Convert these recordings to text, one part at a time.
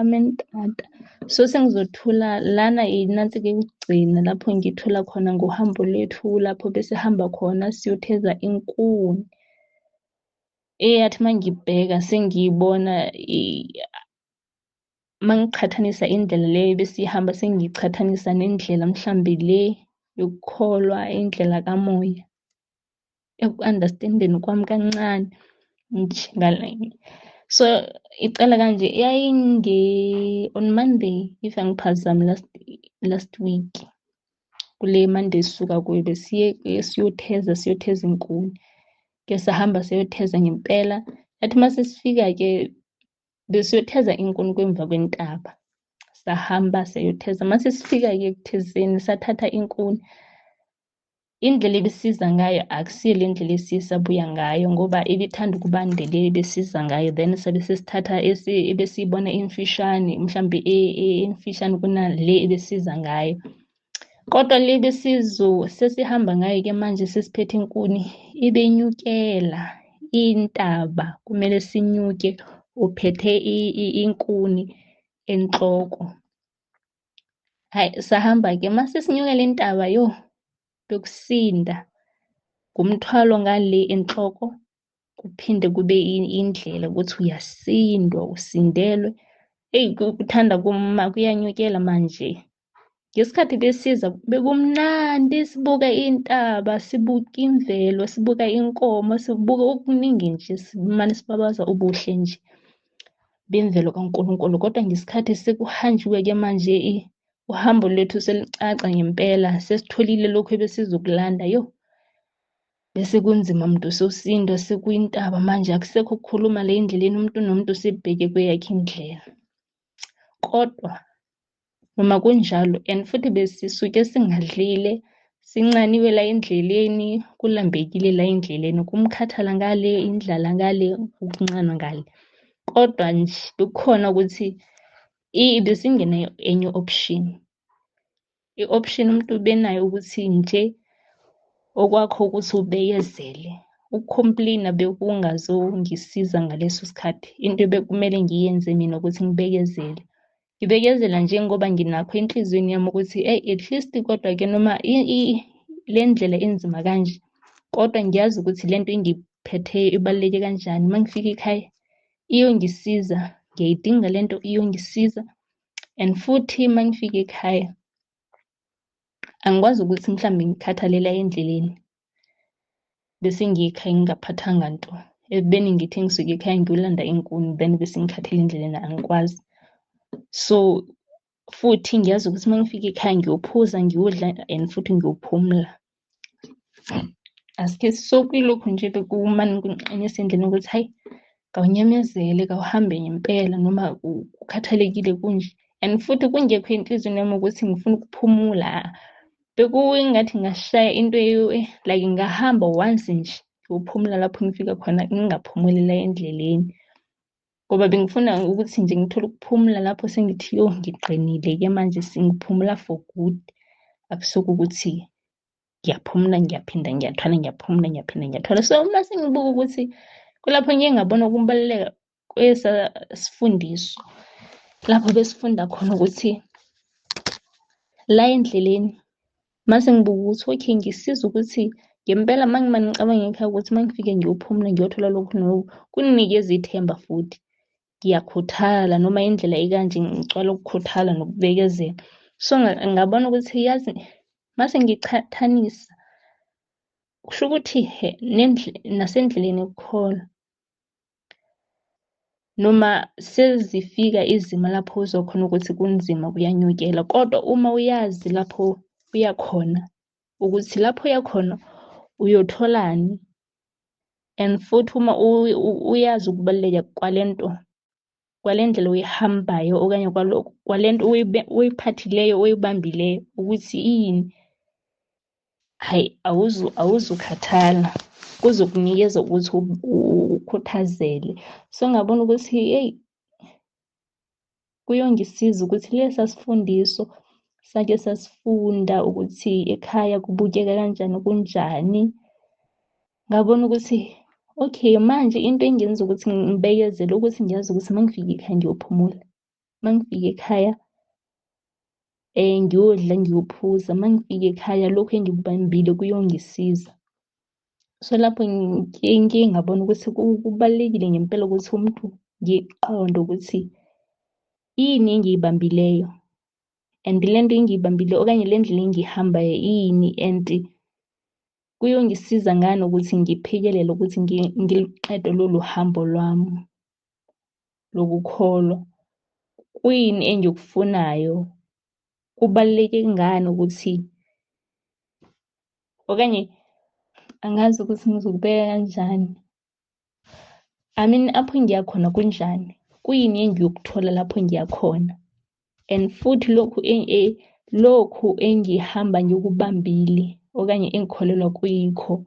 amentatha. So sengizothula lana nansi-ke ukugcina lapho ngithula khona ngohambo lwethu lapho besihamba khona siyotheza inkuni. Eyathi mangibheka sengiyibona mangiqhathanisa indlela le besihamba sengiyiqhathanisa nendlela mhlambe le yokukholwa indlela kamoya. Eku-understand-eni kwami kancane so icala kanje on Monday if angiphazami last week kule Monday sisuka kuyo siyotheza inkuni ke sahamba siyotheza ngempela yathi mase sifika ke besiyotheza inkuni kwemva kwentaba sahamba sayotheza mase sifika ke ekuthezeni sathatha inkuni indlela ebesiza ngayo akusiyo le ndlela esisabuya ngayo ngoba ibithanda ukubandele besiza ngayo then sabe sesithatha ebesiyibona imfishane mhlambe emfishane kunale ebesiza ngayo kodwa le sesihamba ngayo ke manje sesiphethe inkuni ibenyukela intaba kumele sinyuke uphethe inkuni enhloko hayi sahamba ke mase sinyukela intaba yokusinda ngumthwalo ngale enhloko kuphinde kube indlela ukuthi uyasindwa usindelwe kuthanda kuyanyukela manje ngesikhathi besiza bekumnandi sibuka intaba sibuka imvelo sibuka inkomo sibuka okuningi nje simane sibabaza ubuhle nje bemvelo kaNkulunkulu kodwa ngesikhathi sekuhanjiwe ke manje uhambo lwethu selicaca ngempela sesitholile lokho ebesizokulanda bese kunzima muntu sosindwa sekuyintaba manje akusekho ukukhuluma le endleleni umuntu nomuntu sebheke kweyakhe indlela kodwa noma kunjalo and futhi besisuke singadlile sincaniwe la endleleni kulambekile la endleleni kumkhathala ngale indlala ngale ukuncanwa ngale kodwa nje bekukhona ukuthi besingena enye option i-option umuntu benayo ukuthi nje okwakho ukuthi ubekezele ukucomplaina bekungazongisiza ngaleso sikhathi into bekumele ngiyenze mina ukuthi ngibekezele ngibekezela njengoba nginakho enhlizweni yami ukuthi at least kodwa ke noma le ndlela enzima kanje kodwa ngiyazi ukuthi lento engiphethe ibaluleke kanjani mangifika ekhaya iyongisiza ngiyayidinga lento iyongisiza and futhi mangifika ekhaya angikwazi ukuthi mhlambe ngikhathalela endleleni bese ngiyikhaya ngingaphathanga nto ebeni ngithi ngisuke ekhaya ngiyolanda inkuni then bese ngikhathele endleleni angikwazi so futhi ngiyazi ukuthi mangifika ekhaya ngiyophuza ngiyodla and futhi ngiyophumula asike sokuyilokhu nje bekumane kunqanyisa endleleni ukuthi hayi kawunyamezele kawuhambe ngempela noma ukhathalekile kunje and futhi kungekho enhlizweni yami ukuthi ngifuna ukuphumula bekungathi ngashaya into like ngahamba once nje uphumula lapho ngifika khona ngingaphumulela endleleni ngoba bengifuna ukuthi nje ngithole ukuphumula lapho sengithi ngiqinile ke manje singiphumula for good akusoku ukuthi ngiyaphumula ngiyaphinda ngiyathwala ngiyaphumula ngiyaphinda ngiyathwala so uma sengibuka ukuthi kulapho ngeke ngabona ukubaluleka kwesifundiswa lapho besifunda khona ukuthi la endleleni mase ngibuka ukuthi okay ngisiza ukuthi ngempela mangimane ngicabanga ekhaya ukuthi mangifike ngiyophumula ngiyothola lokhu noku kunikeza ithemba futhi ngiyakhuthala noma indlela ekanje ngicwala ukukhuthala nokubekezela so ngabona ukuthi yazi mase ngiqhathanisa kusho ukuthi nasendleleni ukukholwa noma sezifika izimo lapho uzokhona ukuthi kunzima kuyanyukela kodwa uma uyazi lapho uyakhona ukuthi lapho uyakhona uyotholani and futhi uma uyazi ukubaluleka kwalendlela uyihambayo okanye kwalento uyiphathileyo uyibambileyo ukuthi yini hayi awuzukhathala kuzokunikeza ukuthi ukhuthazele so ngabona ukuthi hey kuyongisiza ukuthi lesa sifundiso sake sasifunda ukuthi ekhaya kubukeka kanjani kunjani ngabona ukuthi okay manje into engenza ukuthi ngibekezele ukuthi ngiyazi ukuthi mangifika ekhaya ngiyophumula mangifika ekhaya ngiyodla ngiyophuza, mangifika ekhaya lokhu engikubambile kuyongisiza. So lapho ngike ngabona ukuthi kubalulekile ngempela ukuthi umuntu ngiqonde ukuthi yini engiyibambileyo and le nto engiyibambile okanye le ndlela engiyihambayo yini and kuyongisiza ngani ukuthi ngiphikelele ukuthi ngiliqede lolu hambo lwami lokukholwa. Kuyini engikufunayo, kubaluleke ngani ukuthi okanye angazi ukuthi ngizokubeka kanjani. I mean apho ngiya khona kunjani, kuyini engiyokuthola lapho ngiya khona and futhi lokhu engihamba ngikubambile okanye engikholelwa kuyikho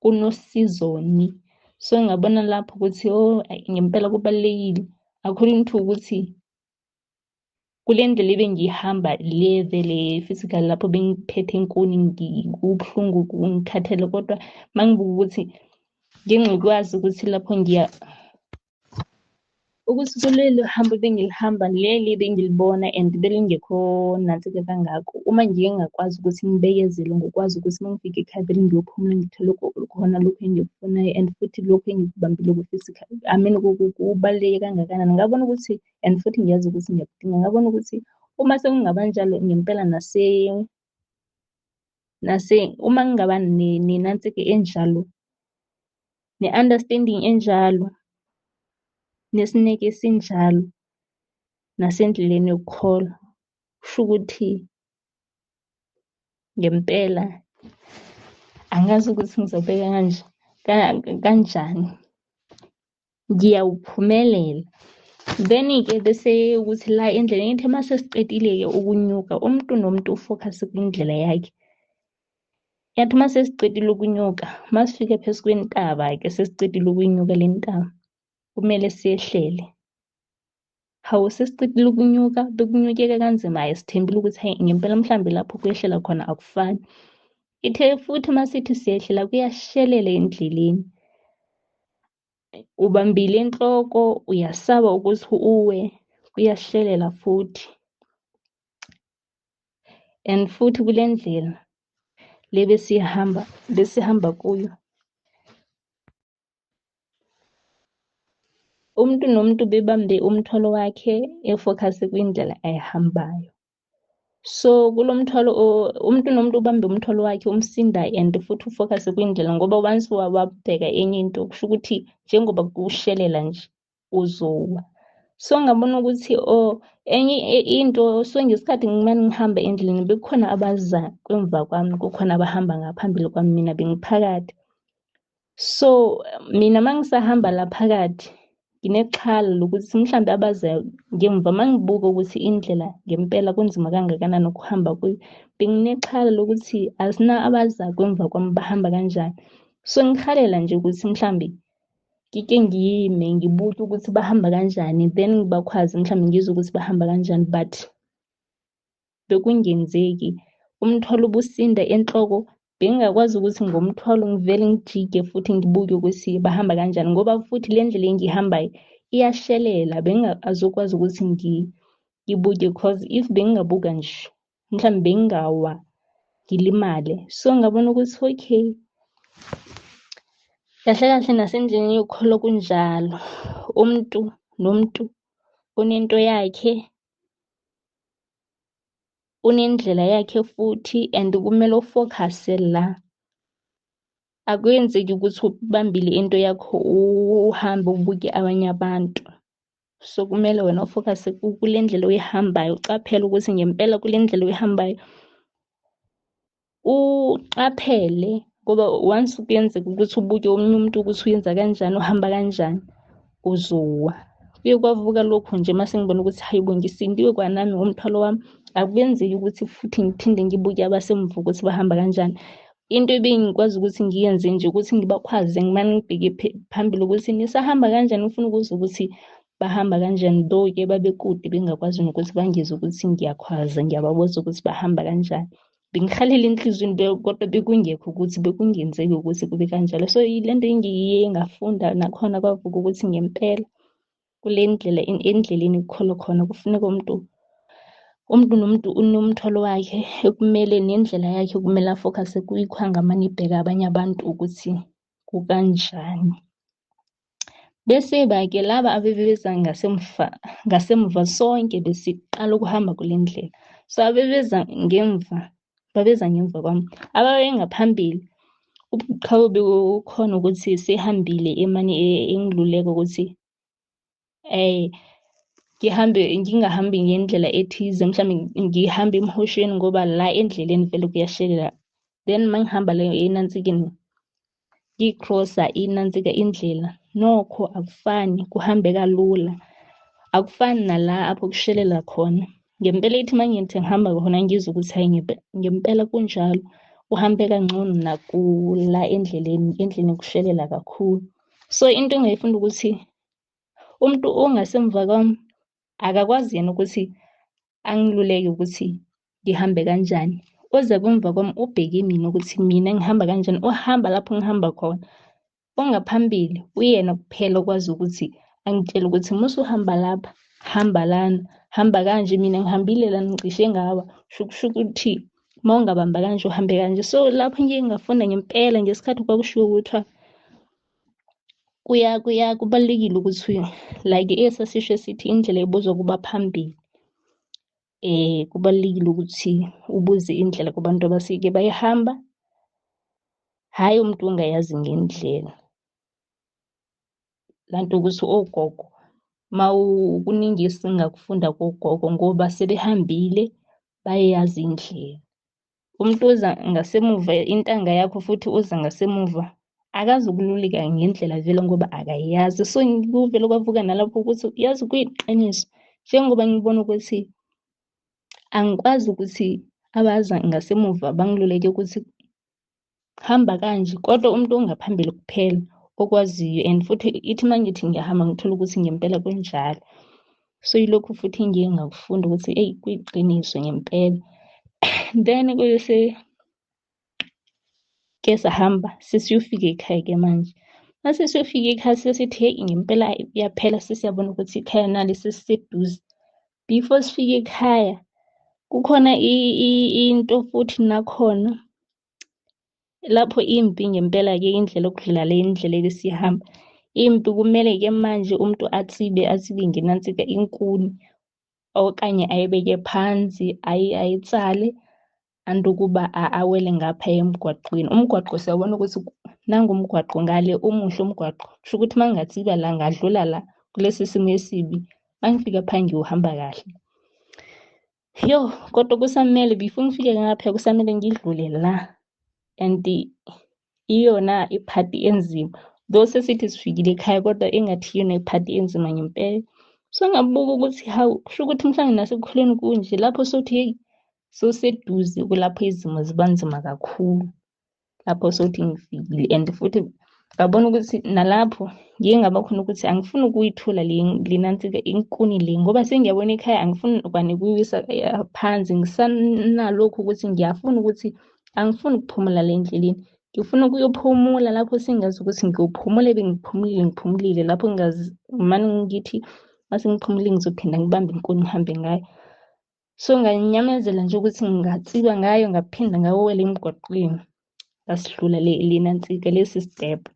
kunosizoni. So ngabona lapho ukuthi ngempela kubalulekile according to ukuthi kule ndlela ebengiyihamba le vele physical lapho bengiphethe enkuni kubuhlungu ngikhathele, kodwa mangibuka ukuthi ngingakwazi ukuthi lapho ukuthi kuleli hambo ebengilihamba leli bengilibona and belingekho nansi-ke kangako. Uma ngike ngakwazi ukuthi ngibekezele ngokwazi ukuthi mangifika ekhaya vele ngiyophumula ngithole khona lokhu engikufunayo and futhi lokhu engikubambile ku-physical, I mean kubaluleke kangakanani. Ngabona ukuthi and futhi ngiyazi ukuthi ngiyakudinga. Ngabona ukuthi uma sekungaba njalo ngempela uma ngingaba nenansi-ke enjalo, ne-understanding enjalo, nesineke esinjalo nasendleleni yokukholwa, kusho ukuthi ngempela angazi ukuthi ngizobeka kanjani, ngiyawuphumelela. Then-ke bese ukuthi la endleleni ithi uma sesicedile-ke ukunyuka umuntu nomuntu ufokhase kwindlela yakhe. Yathi uma sesicedile ukunyuka, masifike phezu kwentaba-ke sesicedile ukuyinyuka le ntaba, kumele siyehlele. Hawu sesicedile ukunyuka, bekunyukeka kanzima, hhayi sithembile ukuthi hhayi ngempela mhlambe lapho kuyehlela khona akufani. Ithe futhi masithi siyehlela kuyashelela endleleni. Ubambile enhloko, uyasaba ukuthi uwe, kuyashelela futhi. And futhi kule ndlela le besihamba kuyo, umuntu nomuntu bebambe umthwalo wakhe efokhase kwindlela ayihambayo. So kulo mthwalo umuntu nomuntu ubambe umthwalo wakhe umsindayo and futhi ufokhase kwindlela ngoba once wabheka enye into kusho ukuthi njengoba kushelela nje uzowa. So ngabona ukuthi enye into so ngesikhathi ngimane ngihamba endleleni bekukhona abaza emva kwami, kukhona abahamba ngaphambili kwami, mina bengiphakathi. So mina mangisahamba la phakathi nginexhala lokuthi mhlambe abazayo ngemva mangibuka ukuthi indlela ngempela kunzima kangakanani ukuhamba kuyo, benginexhala lokuthi asina abaza emva kwami bahamba kanjani. So ngikhalela nje ukuthi mhlambe ngike ngiyime ngibuke ukuthi bahamba kanjani, then ngibakhwaze mhlambe ngizwe ukuthi bahamba kanjani, but bekungenzeki. Umthwalo ubusinda enhloko, bengingakwazi ukuthi ngomthwalo ngivele ngijike futhi ngibuke ukuthi bahamba kanjani ngoba futhi le ndlela engiyihambayo iyashelela. Azokwazi ukuthi ngibuke cause if bengingabuka nje mhlambe bengingawa ngilimale. So ngabona ukuthi okay, kahle kahle nasendleleni yokukholwa kunjalo. Umuntu nomuntu unento yakhe, unendlela yakhe futhi and kumele ufokhase la. Akwenzeki ukuthi ubambile into yakho uhambe ubuke abanye abantu. So kumele wena ufokhase kule ndlela oyihambayo, ucaphele ukuthi ngempela kule ndlela oyihambayo uqaphele ngoba once kuyenzeka ukuthi ubuke omunye umuntu ukuthi uyenza kanjani, uhamba kanjani, uzowa. Kuye kwavuka lokhu nje mase ngibona ukuthi hayibo ngisindiwe kwanami ngomthwalo wami, akuyenzeki ukuthi futhi ngiphinde ngibuke abasemva ukuthi bahamba kanjani. Into ebengikwazi ukuthi ngiyenze nje ukuthi ngibakhwaze ngimane ngibheke phambili ukuthi nisahamba kanjani, ngifuna ukuzwa ukuthi bahamba kanjani, though-ke babekude bengakwazi nokuthi bangizwe ukuthi ngiyakhwaza ngiyababuza ukuthi bahamba kanjani. Bengihalela enhlizweni kodwa bekungekho ukuthi bekungenzeki ukuthi kube kanjalo. So ile nto engiye ngafunda nakhona kwavuka ukuthi ngempela kule ndlela endleleni kukholo khona kufuneka umuntu nomuntu unomthwalo wakhe ekumele nendlela yakhe kumele afocus-e kuyikho angamane ibheka abanye abantu ukuthi kukanjani. Bese-ke laba abebeza ngasemva sonke besiqala ukuhamba kule ndlela. So abebeza ngemva, babeza ngemva kwami. Ababe ngaphambili, ubuqhawe bekukhona ukuthi sehambile emane engiluleka ukuthi ngingahambi ngendlela ethize, mhlawumbe ngihambe emhosheni ngoba la endleleni vele kuyashelela. Then mangihamba le enansikeni, ngiyikrosa inansika indlela, nokho akufani, kuhambeka lula. Akufani nala apho kushelela khona. Ngempela ithi mangithi ngihamba khona ngizwe ukuthi hayi ngempela kunjalo. Kuhambeka ngcono nakula endleleni kushelela kakhulu. So into engayifunda ukuthi umuntu ongasemva kwami akakwazi yena ukuthi angiluleke ukuthi ngihambe kanjani. Oza kumva kwami ubheke mina ukuthi mina ngihamba kanjani, ohamba lapho ngihamba khona. Ongaphambili uyena kuphela okwazi ukuthi angitshele ukuthi musu uhamba lapha, hamba lana, hamba kanje, mina ngihambile lana ngicishe ngawa. Shukusho ukuthi mawungabamba kanje uhambe kanje. So lapho ngike ngafunda ngempela ngesikhathi kwakushiwo kuthiwa kubalulekile ukuthi like esasisho esithi indlela ibuzwa kuba phambili. Kubalulekile ukuthi ubuze indlela kubantu abasike bayihamba, hhayi umuntu ongayazi ngendlela. Lanto ukuthi ogogo kuningi esingakufunda kogogo ngoba sebehambile bayayazi indlela. Umuntu oza ngasemuva, intanga yakho futhi oza ngasemuva akazukululeka ngendlela vele ngoba akayazi. So kuvele kwavuka nalapho ukuthi yazi kuyiqiniso, njengoba ngibona ukuthi angikwazi ukuthi abaza ngasemuva bangiluleke ukuthi hamba kanje, kodwa umuntu ongaphambili kuphela okwaziyo. And futhi ithi mangithi ngiyahamba ngithola ukuthi ngempela kunjalo. So yilokhu futhi ngiye ngakufunda ukuthi kuyiqiniso ngempela. Then ke sahamba sesiyofika ekhaya-ke manje. Mase siyofika ekhaya sesithi hey ngempela iyaphela sesiyabona ukuthi ikhaya nali sesiseduze. Before sifike ekhaya kukhona into futhi nakhona lapho impi ngempela-ke indlela okudlula le indlela ebesihamba. Impi kumele-ke manje umuntu atsibe ngenansika inkuni okanye ayibeke phansi ayitsale andukuba awele ngapha emgwaqweni. Umgwaqo siyabona ukuthi nangumgwaqo ngale umuhle umgwaqo. Kusho ukuthi mangatsiba la ngadlula la kulesi simo esibi, mangifika pha ngiyohamba kahle. Kodwa kusamele before ngifike ngapha kusamele ngidlule la. And iyona iphathi enzima. Though sesithi sifikile ekhaya kodwa engathi iyona iphathi enzima ngempela. So ngabuka ukuthi hawu kusho ukuthi mhlawumbe nasekukhuleni kunje lapho sothi hey soseduze kulapho izimo ziba nzima kakhulu. Lapho sothi ngifikile and futhi ngabona ukuthi nalapho ngike ngaba khona ukuthi angifuni ukuyithula le nansika inkuni le ngoba sengiyabona ekhaya angifuni ukuyisa phansi. Ngisanalokhu ukuthi ngiyafuna ukuthi angifuni ukuphumula le endleleni. Ngifuna ukuyophumula lapho sengazi ukuthi ngiyophumula ngiphumulile lapho ngazi manje ngithi mase ngiphumulile ngizophinda ngibambe inkuni ngihambe ngayo. So nganyamezela nje ukuthi ngingatsiba ngayo ngaphinda ngawela emgwaqweni. Ngasidlula le nansika lesi step.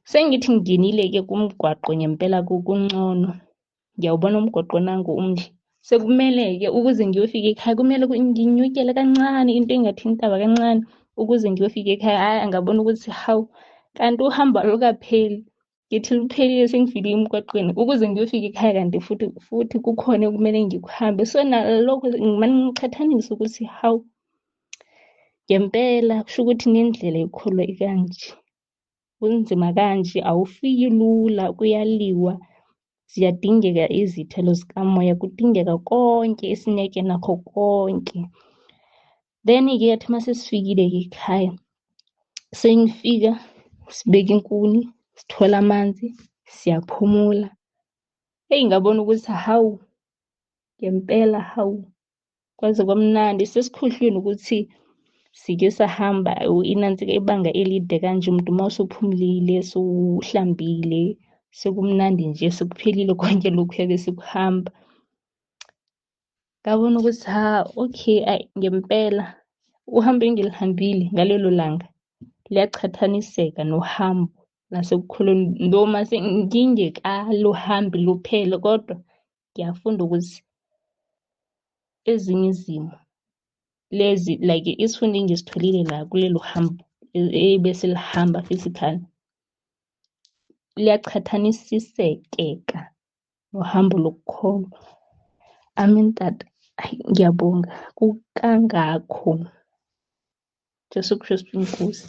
Sengithi ngingenile-ke kumgwaqo ngempela kungcono. Ngiyawubona umgwaqo nangu umhle. Sekumele-ke ukuze ngiyofika ekhaya kumele nginyukele kancane into engathi intaba kancane ukuze ngiyofika ekhaya. Ngabona ukuthi hawu kanti uhambo alukapheli. Ngithi luphelile sengifike emgwaqweni ukuze ngiyofika ekhaya kanti futhi kukhona okumele ngikuhambe. So nalokho ngimane ngiqhathanisa ukuthi hawu ngempela kusho ukuthi nendlela ikholwa ikanje. Kunzima kanje awufiki lula kuyaliwa. Ziyadingeka izithelo zikamoya, kudingeka konke esineke nakho konke. Then-ke yathi mase sifikile-ke ekhaya sengifika sibeka inkuni, sithola amanzi, siyaphumula. Ngabona ukuthi hawu ngempela hawu kwaze kwamnandi. Sesikhohlweni ukuthi sike sahamba inansika ibanga elide kanje umuntu mawusuphumulile, suhlambile, sekumnandi nje, sekuphelile konke lokhu ebesikuhamba. Ngabona ukuthi okay, ngempela uhambo engilihambile ngalelo langa liyachathaniseka nohambo lasekukholweni, noma ngingekalo hambi luphele, kodwa ngiyafunda ukuthi ezinye izimo lezi, like isifundo engisitholile la kulelo hambo ebese lihamba physically, liyachathanisisekeka nohambo lokukholwa. Amen tata, ngiyabonga kukangakho. Jesu Kristu inkosi.